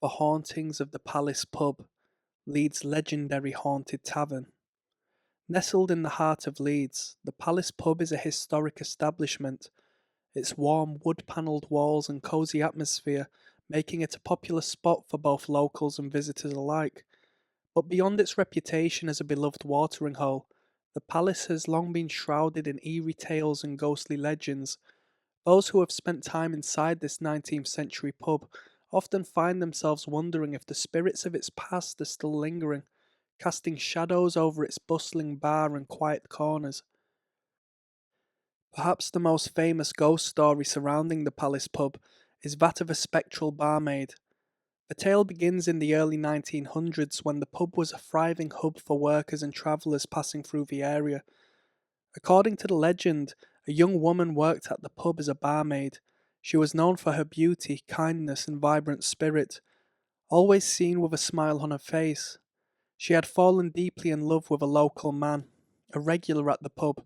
The Hauntings of the Palace Pub, Leeds' legendary haunted tavern. Nestled in the heart of Leeds, the Palace Pub is a historic establishment, its warm wood-panelled walls and cosy atmosphere making it a popular spot for both locals and visitors alike. But beyond its reputation as a beloved watering hole, the palace has long been shrouded in eerie tales and ghostly legends. Those who have spent time inside this 19th century pub often find themselves wondering if the spirits of its past are still lingering, casting shadows over its bustling bar and quiet corners. Perhaps the most famous ghost story surrounding the Palace pub is that of a spectral barmaid. The tale begins in the early 1900s when the pub was a thriving hub for workers and travellers passing through the area. According to the legend, a young woman worked at the pub as a barmaid. She was known for her beauty, kindness, and vibrant spirit, always seen with a smile on her face. She had fallen deeply in love with a local man, a regular at the pub,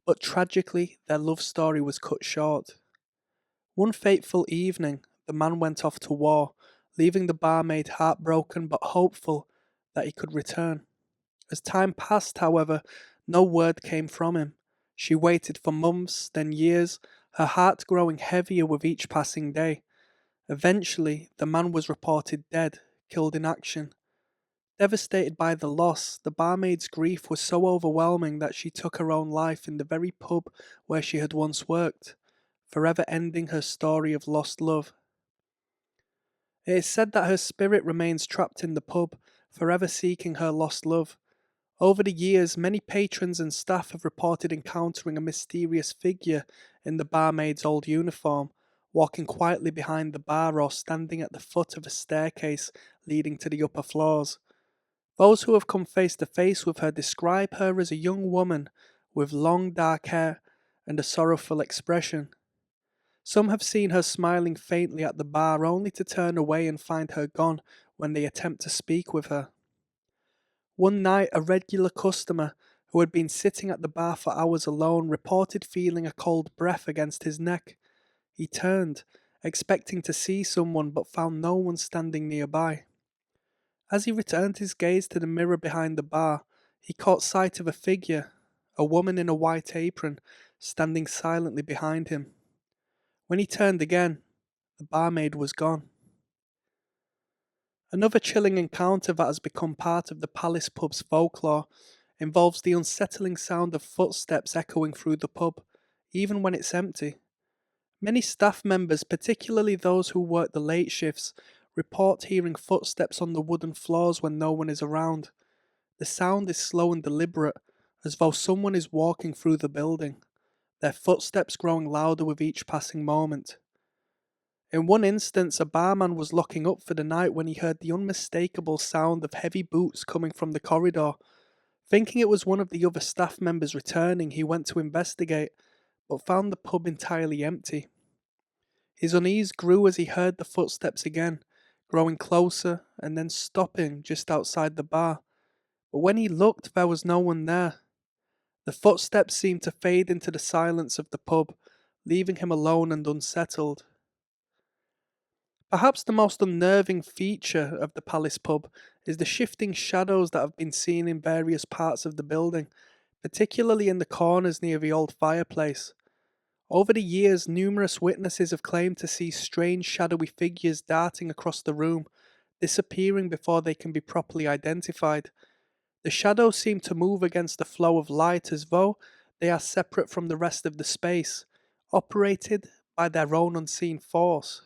but tragically their love story was cut short. One fateful evening, the man went off to war, leaving the barmaid heartbroken but hopeful that he could return. As time passed, however, no word came from him. She waited for months, then years, her heart growing heavier with each passing day. Eventually, the man was reported dead, killed in action. Devastated by the loss, the barmaid's grief was so overwhelming that she took her own life in the very pub where she had once worked, forever ending her story of lost love. It is said that her spirit remains trapped in the pub, forever seeking her lost love. Over the years, many patrons and staff have reported encountering a mysterious figure in the barmaid's old uniform, walking quietly behind the bar or standing at the foot of a staircase leading to the upper floors. Those who have come face to face with her describe her as a young woman with long dark hair and a sorrowful expression. Some have seen her smiling faintly at the bar only to turn away and find her gone when they attempt to speak with her. One night, a regular customer who had been sitting at the bar for hours alone reported feeling a cold breath against his neck. He turned, expecting to see someone, but found no one standing nearby. As he returned his gaze to the mirror behind the bar, he caught sight of a figure, a woman in a white apron, standing silently behind him. When he turned again, the barmaid was gone. Another chilling encounter that has become part of the Palace pub's folklore involves the unsettling sound of footsteps echoing through the pub, even when it's empty. Many staff members, particularly those who work the late shifts, report hearing footsteps on the wooden floors when no one is around. The sound is slow and deliberate, as though someone is walking through the building, their footsteps growing louder with each passing moment. In one instance, a barman was locking up for the night when he heard the unmistakable sound of heavy boots coming from the corridor. Thinking it was one of the other staff members returning, he went to investigate, but found the pub entirely empty. His unease grew as he heard the footsteps again, growing closer and then stopping just outside the bar. But when he looked, there was no one there. The footsteps seemed to fade into the silence of the pub, leaving him alone and unsettled. Perhaps the most unnerving feature of the Palace pub is the shifting shadows that have been seen in various parts of the building, particularly in the corners near the old fireplace. Over the years, numerous witnesses have claimed to see strange shadowy figures darting across the room, disappearing before they can be properly identified. The shadows seem to move against the flow of light as though they are separate from the rest of the space, operated by their own unseen force.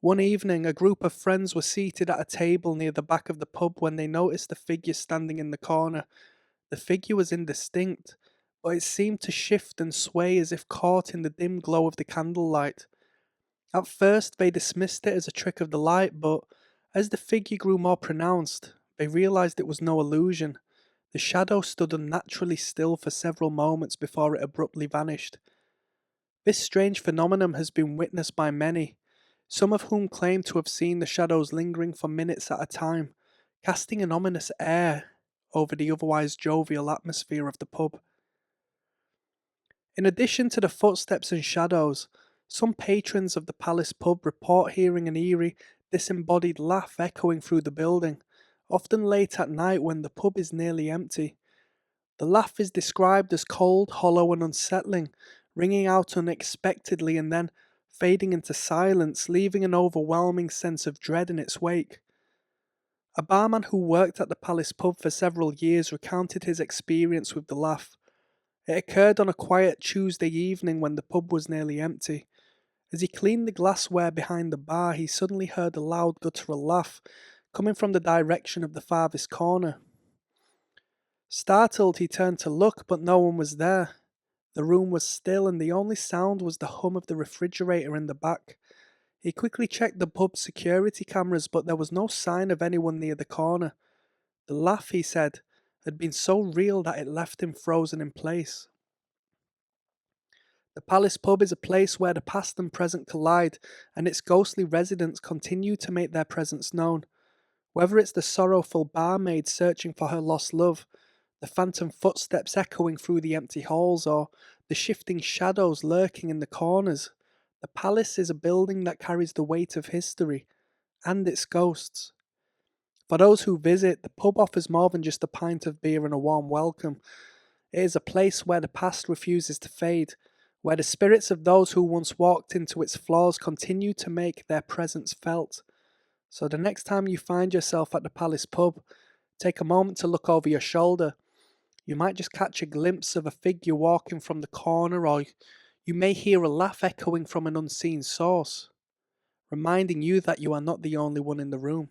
One evening, a group of friends were seated at a table near the back of the pub when they noticed a figure standing in the corner. The figure was indistinct, but it seemed to shift and sway as if caught in the dim glow of the candlelight. At first, they dismissed it as a trick of the light, but as the figure grew more pronounced, they realized it was no illusion. The shadow stood unnaturally still for several moments before it abruptly vanished. This strange phenomenon has been witnessed by many, some of whom claim to have seen the shadows lingering for minutes at a time, casting an ominous air over the otherwise jovial atmosphere of the pub. In addition to the footsteps and shadows, some patrons of the Palace pub report hearing an eerie, disembodied laugh echoing through the building, often late at night when the pub is nearly empty. The laugh is described as cold, hollow, and unsettling, ringing out unexpectedly and then fading into silence, leaving an overwhelming sense of dread in its wake. A barman who worked at the Palace pub for several years recounted his experience with the laugh. It occurred on a quiet Tuesday evening when the pub was nearly empty. As he cleaned the glassware behind the bar, he suddenly heard a loud guttural laugh coming from the direction of the farthest corner. Startled, he turned to look, but no one was there. The room was still, and the only sound was the hum of the refrigerator in the back. He quickly checked the pub's security cameras, but there was no sign of anyone near the corner. The laugh, he said, had been so real that it left him frozen in place. The Palace pub is a place where the past and present collide, and its ghostly residents continue to make their presence known. Whether it's the sorrowful barmaid searching for her lost love, the phantom footsteps echoing through the empty halls, or the shifting shadows lurking in the corners, the palace is a building that carries the weight of history and its ghosts. For those who visit, the pub offers more than just a pint of beer and a warm welcome. It is a place where the past refuses to fade, where the spirits of those who once walked into its floors continue to make their presence felt. So the next time you find yourself at the Palace pub, take a moment to look over your shoulder. You might just catch a glimpse of a figure walking from the corner, or you may hear a laugh echoing from an unseen source, reminding you that you are not the only one in the room.